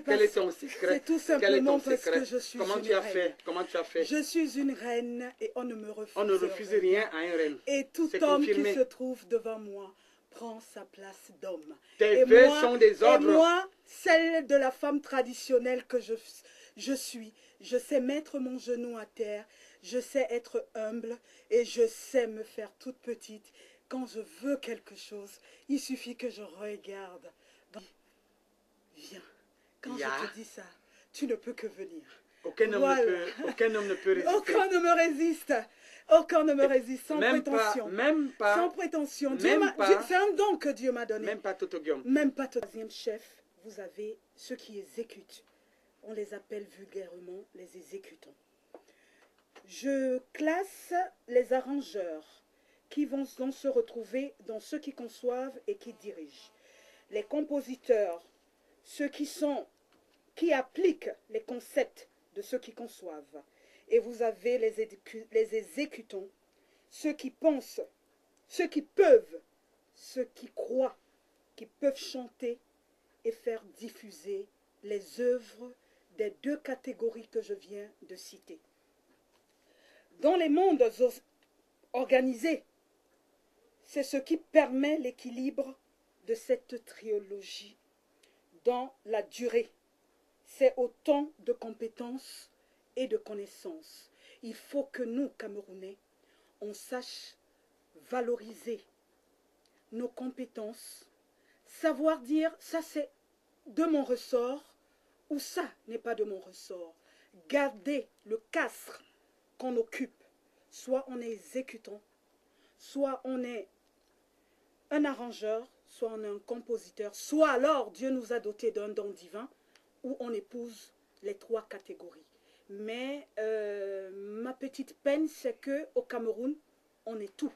Quel est ton secret? C'est tout simplement parce que je suis Comment tu as fait? Comment tu as fait? Je suis une reine et on ne me refuse, on ne refuse rien à une reine. Et tout homme qui se trouve devant moi prend sa place d'homme. Tes vœux sont des ordres. Et moi, celle de la femme traditionnelle que je suis, je sais mettre mon genou à terre, je sais être humble et je sais me faire toute petite. Quand je veux quelque chose, il suffit que je regarde. Viens. Quand je te dis ça, tu ne peux que venir. Aucun homme ne peut résister. Aucun ne me résiste. Aucun ne me résiste, sans prétention. Même pas. Sans prétention. C'est un don que Dieu m'a donné. Même pas Totogium. Même pas Totogium. Troisième chef, vous avez ceux qui exécutent. On les appelle vulgairement les exécutants. Je classe les arrangeurs qui vont donc se retrouver dans ceux qui conçoivent et qui dirigent. Les compositeurs, ceux qui appliquent les concepts de ceux qui conçoivent. Et vous avez les exécutants, ceux qui pensent, ceux qui peuvent, ceux qui croient, qui peuvent chanter et faire diffuser les œuvres des deux catégories que je viens de citer. Dans les mondes organisés, c'est ce qui permet l'équilibre de cette trilogie dans la durée. C'est autant de compétences et de connaissances. Il faut que nous, Camerounais, on sache valoriser nos compétences, savoir dire ça c'est de mon ressort ou ça n'est pas de mon ressort. Garder le castre qu'on occupe, soit on est exécutant, soit on est un arrangeur, soit on est un compositeur, soit alors Dieu nous a dotés d'un don divin où on épouse les trois catégories. Mais ma petite peine, c'est qu'au Cameroun, on est tout.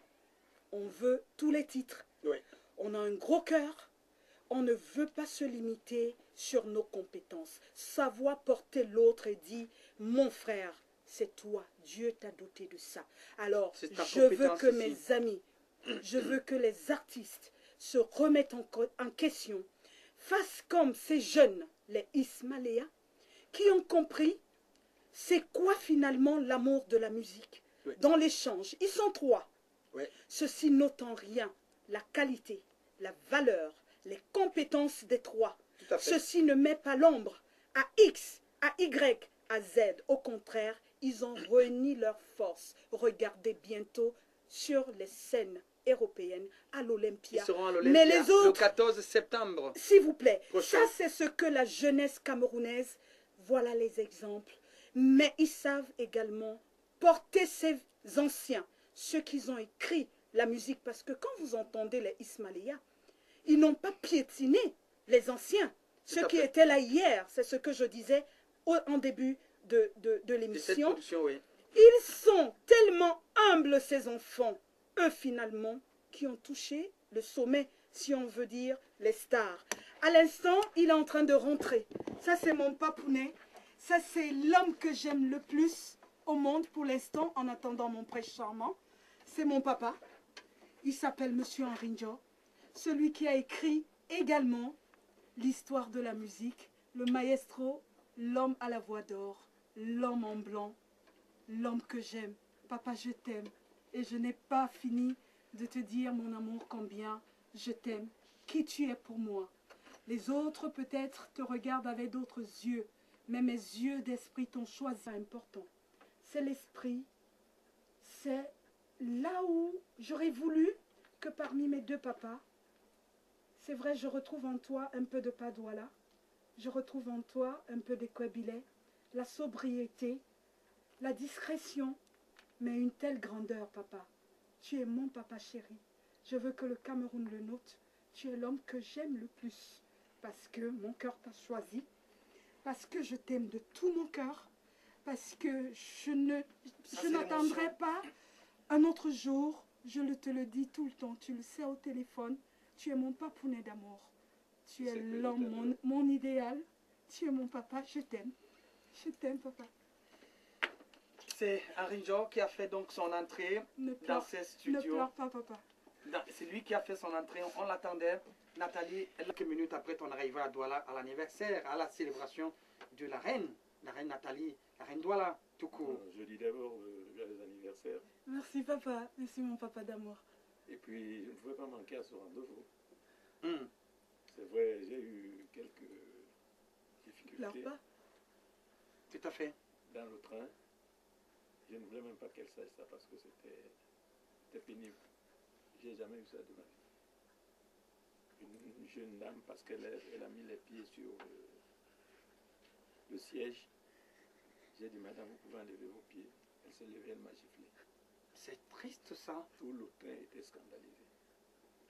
On veut tous les titres. Oui. On a un gros cœur. On ne veut pas se limiter sur nos compétences. Savoir porter l'autre et dire, mon frère, c'est toi. Dieu t'a doté de ça. Alors, je veux que mes amis, je veux que les artistes se remettent en question, fassent comme ces jeunes, les Ismaéliens, qui ont compris c'est quoi finalement l'amour de la musique. Oui. Dans l'échange, ils sont trois. Oui. Ceci n'ôte en rien la qualité, la valeur, les compétences des trois. Ceci ne met pas l'ombre à X, à Y, à Z. Au contraire, ils ont réuni leurs forces. Regardez bientôt sur les scènes européennes à l'Olympia. Ils seront à l'Olympia le 14 septembre. S'il vous plaît, prochain. Ça c'est ce que la jeunesse camerounaise, voilà les exemples. Mais ils savent également porter ces anciens, ceux qui ont écrit la musique. Parce que quand vous entendez les Ismaéliens, ils n'ont pas piétiné les anciens. Ceux qui étaient là hier, c'est ce que je disais en début de l'émission. Oui. Ils sont tellement humbles, ces enfants, eux finalement, qui ont touché le sommet, si on veut dire, les stars. À l'instant, il est en train de rentrer. Ça, c'est mon papounet. Ça, c'est l'homme que j'aime le plus au monde pour l'instant, en attendant mon prêtre charmant. C'est mon papa. Il s'appelle Monsieur Henri Njo, celui qui a écrit également l'histoire de la musique, le maestro, l'homme à la voix d'or, l'homme en blanc, l'homme que j'aime. Papa, je t'aime. Et je n'ai pas fini de te dire, mon amour, combien je t'aime, qui tu es pour moi. Les autres, peut-être, te regardent avec d'autres yeux, mais mes yeux d'esprit t'ont choisi. Important. C'est l'esprit. C'est là où j'aurais voulu que parmi mes deux papas, c'est vrai, je retrouve en toi un peu de Padouala, je retrouve en toi un peu d'Ekwebilé, la sobriété, la discrétion, mais une telle grandeur, papa. Tu es mon papa chéri. Je veux que le Cameroun le note. Tu es l'homme que j'aime le plus, parce que mon cœur t'a choisi, parce que je t'aime de tout mon cœur, parce que je n'attendrai pas un autre jour. Je te le dis tout le temps, tu le sais au téléphone, tu es mon papounet d'amour. Tu es l'homme, mon idéal. Tu es mon papa, je t'aime. Je t'aime, papa. C'est Arinjo qui a fait donc son entrée dans ces studios. Ne pleure pas, papa. C'est lui qui a fait son entrée, on l'attendait. Nathalie, quelques minutes après ton arrivée à Douala, à l'anniversaire, à la célébration de la reine Nathalie, la reine Douala, tout court. Je dis d'abord joyeux anniversaire. Merci, papa. Merci, mon papa d'amour. Et puis, je ne pouvais pas manquer à ce rendez-vous. Mm. C'est vrai, j'ai eu quelques difficultés. Pleure pas. Tout à fait. Dans le train, je ne voulais même pas qu'elle sache ça parce que c'était pénible. J'ai jamais eu ça de ma vie. Une jeune dame, parce qu'elle a mis les pieds sur le siège, j'ai dit, madame, vous pouvez enlever vos pieds. Elle s'est levée, elle m'a giflé. C'est triste ça. Tout le train était scandalisé.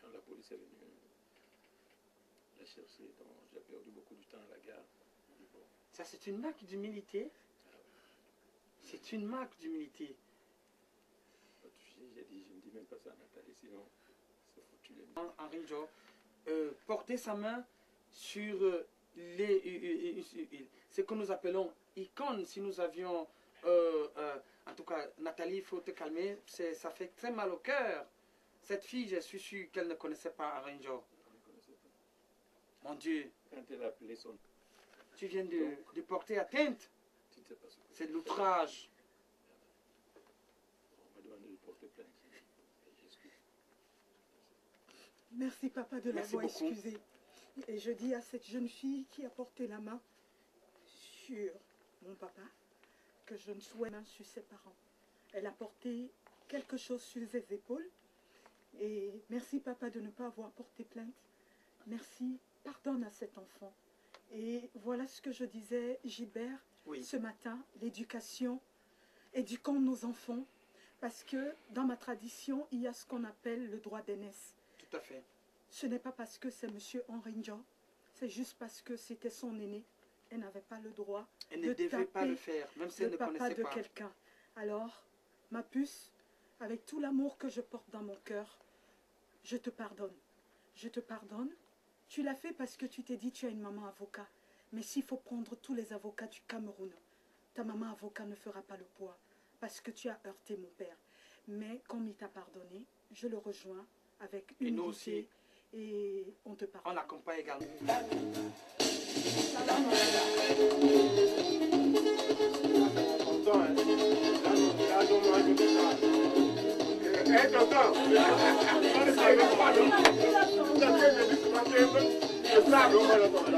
Quand la police est venue la chercher, donc j'ai perdu beaucoup de temps à la gare. Bon. Ça, c'est une marque d'humilité. C'est une marque d'humilité. J'ai dit, je ne dis même pas ça à Nathalie, sinon c'est foutu les mains. Arinjo, porter sa main sur ce que nous appelons icônes. Si nous avions, en tout cas, Nathalie, il faut te calmer, ça fait très mal au cœur. Cette fille, je suis sûr qu'elle ne connaissait pas Arinjo. Mon Dieu. Quand elle a appelé son... Tu viens de porter atteinte. C'est de l'outrage. On m'a demandé de porter plainte. Merci papa de l'avoir excusé. Et je dis à cette jeune fille qui a porté la main sur mon papa que je ne souhaite pas sur ses parents. Elle a porté quelque chose sur ses épaules. Et merci papa de ne pas avoir porté plainte. Merci, pardonne à cet enfant. Et voilà ce que je disais, Gilbert, ce matin, l'éducation. Éduquons nos enfants, parce que dans ma tradition, il y a ce qu'on appelle le droit d'aînesse. Tout à fait. Ce n'est pas parce que c'est M. Henri-Jean, c'est juste parce que c'était son aîné. Elle n'avait pas le droit de devait pas le faire, même si elle ne connaissait pas. Quelqu'un. Alors, ma puce, avec tout l'amour que je porte dans mon cœur, je te pardonne. Je te pardonne. Tu l'as fait parce que tu t'es dit tu as une maman avocat. Mais s'il faut prendre tous les avocats du Cameroun, ta maman avocat ne fera pas le poids parce que tu as heurté mon père. Mais comme il t'a pardonné, je le rejoins avec humilité. Et nous aussi. Et on te pardonne. On l'accompagne également.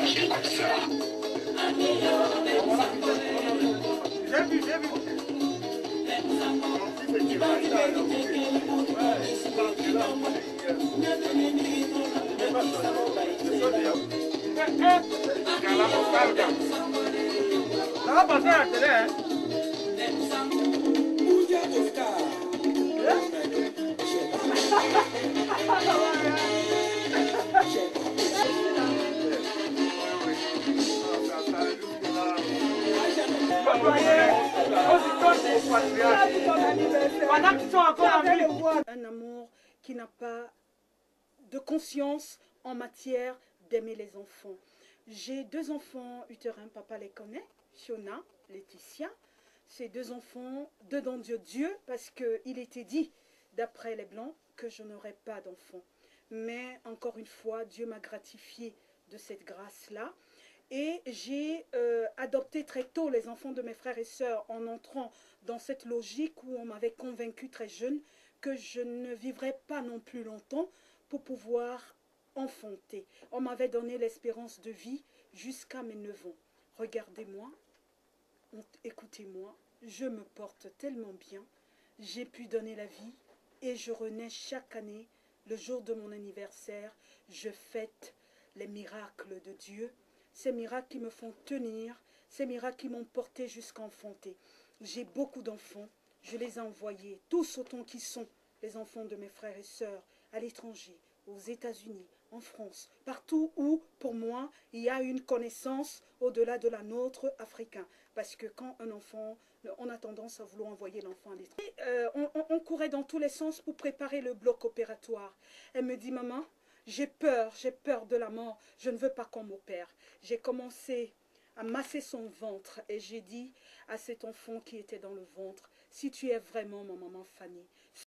J'ai vu. Ça va passer à la télé, hein? Un amour qui n'a pas de conscience en matière d'aimer les enfants. J'ai 2 enfants utérins, papa les connaît, Fiona, Laetitia. Ces 2 enfants, dedans Dieu, parce qu'il était dit, d'après les Blancs, que je n'aurais pas d'enfants. Mais encore une fois, Dieu m'a gratifié de cette grâce-là. Et j'ai adopté très tôt les enfants de mes frères et sœurs en entrant dans cette logique où on m'avait convaincu très jeune que je ne vivrais pas non plus longtemps pour pouvoir enfanter. On m'avait donné l'espérance de vie jusqu'à mes 9 ans. Regardez-moi, écoutez-moi, je me porte tellement bien. J'ai pu donner la vie et je renais chaque année. Le jour de mon anniversaire, je fête les miracles de Dieu. Ces miracles qui me font tenir, ces miracles qui m'ont porté jusqu'à enfanter. J'ai beaucoup d'enfants, je les ai envoyés, tous autant qu'ils sont, les enfants de mes frères et sœurs, à l'étranger, aux États-Unis, en France, partout où, pour moi, il y a une connaissance au-delà de la nôtre africain. Parce que quand un enfant, on a tendance à vouloir envoyer l'enfant à l'étranger. On courait dans tous les sens pour préparer le bloc opératoire. Elle me dit, maman, j'ai peur de la mort, je ne veux pas qu'on m'opère. J'ai commencé à masser son ventre et j'ai dit à cet enfant qui était dans le ventre, si tu es vraiment ma maman Fanny,